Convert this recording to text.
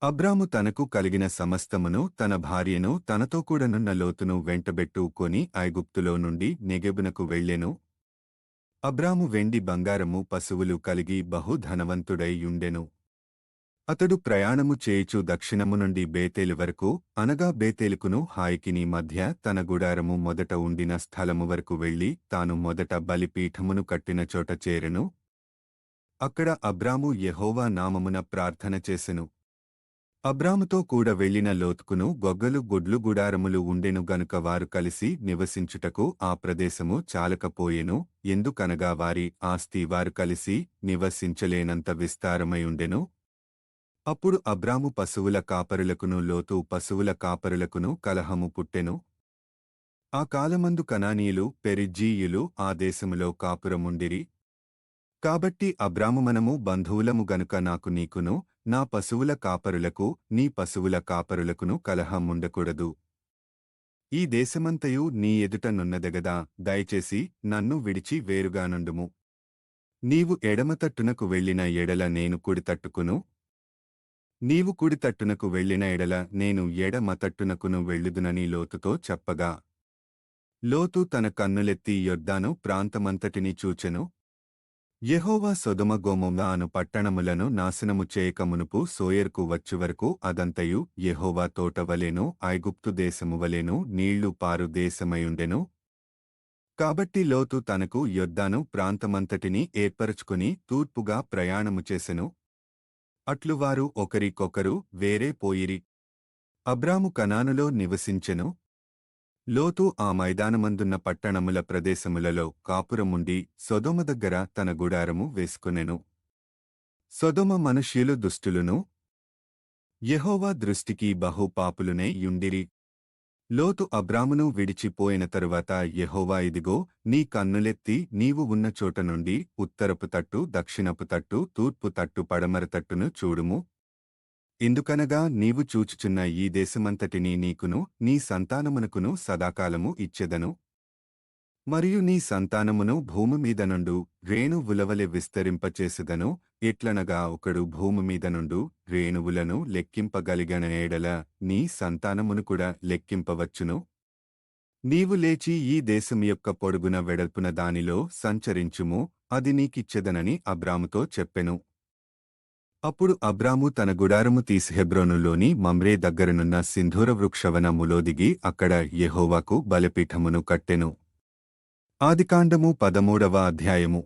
అబ్రాము తనకు కలిగిన సమస్తమును తన భార్యను తనతో కూడనున్న లోతును వెంటబెట్టుకొని ఐగుప్తులో నుండి నెగెబునకు వెళ్ళెను. అబ్రాము వెండి బంగారము పశువులు కలిగి బహు ధనవంతుడై యుండెను. అతడు ప్రయాణము చేయుచు దక్షిణము నుండి బేతేలు వరకు, అనగా బేతేలుకును హాయికిని మధ్య తన గుడారము మొదట ఉండిన స్థలము వరకు వెళ్లి తాను మొదట బలిపీఠమును కట్టిన చోట చేరెను. అక్కడ అబ్రాము యెహోవా నామమున ప్రార్థన చేసెను. అబ్రాముతో కూడ వెళ్లిన లోతుకును గొగ్గలు గుడ్లు గుడారములు ఉండెను గనుక వారు కలిసి నివసించుటకు ఆ ప్రదేశము చాలకపోయెను. ఎందుకనగా వారి ఆస్తి వారు కలిసి నివసించలేనంత విస్తారమైయుండెను. అప్పుడు అబ్రాము పశువుల కాపరులకును లోతు పశువుల కాపరులకును కలహము పుట్టెను. ఆ కాలమందు కనానీయులు పెరిజ్జీయులు ఆ దేశములో కాపురముండిరి. కాబట్టి అబ్రాము మనము బంధువులము గనుక నాకు నీకును నా పశువుల కాపరులకు నీ పశువుల కాపరులకును కలహముండకూడదు. ఈ దేశమంతయు నీ ఎదుట నున్నదగదా, దయచేసి నన్ను విడిచి వేరుగానుండుము. నీవు ఎడమతట్టునకు వెళ్ళిన ఎడల నేను కుడితట్టుకును, నీవు కుడితట్టునకు వెళ్ళిన ఎడల నేను ఎడమతట్టునకును వెళ్ళుదునని లోతుతో చెప్పగా, లోతు తన కన్నులెత్తి యొర్దాను ప్రాంతమంతటిని చూచెను. యెహోవా సొదొమ గొమొర్రా అను పట్టణములను నాశనము చేయక మునుపు సోయరుకు వచ్చువరకు అదంతయు యెహోవా తోటవలెను ఐగుప్తు దేశమువలెను నీళ్లు పారు దేశమయుండెను. కాబట్టి లోతు తనకు యొర్దాను ప్రాంతమంతటిని ఏర్పరచుకుని తూర్పుగా ప్రయాణము చేసెను. అట్లు వారు ఒకరికొకరు వేరే పోయిరి. అబ్రాము కనానులో నివసించెను. లోతు ఆ మైదానమందున్న పట్టణముల ప్రదేశములలో కాపురముండి సొదొమ దగ్గర తన గుడారము వేసుకొనెను. సొదొమ మనుష్యులు దుష్టులును యెహోవా దృష్టికి బహు పాపులునే యుండిరి. లోతు అబ్రామును విడిచిపోయిన తరువాత యెహోవా ఇదిగో నీ కన్నులెత్తి నీవు ఉన్న చోట నుండి ఉత్తరపు తట్టు దక్షిణపు తట్టు తూర్పు తట్టు పడమర తట్టును చూడుము. ఎందుకనగా నీవు చూచుచున్న ఈ దేశమంతటినీ నీకును నీ సంతానమునకును సదాకాలము ఇచ్చెదను. మరియు నీ సంతానమును భూమిమీద నుండు రేణువులవలె విస్తరింపచేసెదను. ఎట్లనగా ఒకడు భూమిమీద నుండు రేణువులను లెక్కింపగలిగిన ఎడల నీ సంతానమును కూడా లెక్కింపవచ్చును. నీవు లేచి ఈ దేశం యొక్క పొడుగున వెడల్పున దానిలో సంచరించుము, అది నీకిచ్చెదనని అబ్రాముతో చెప్పెను. అప్పుడు అబ్రాము తన గుడారము తీసి హెబ్రోనులోని మమ్రే దగ్గరనున్న సింధూర వృక్షవనములో దిగి అక్కడ యెహోవాకు బలిపీఠమును కట్టెను. ఆదికాండము 13వ అధ్యాయము.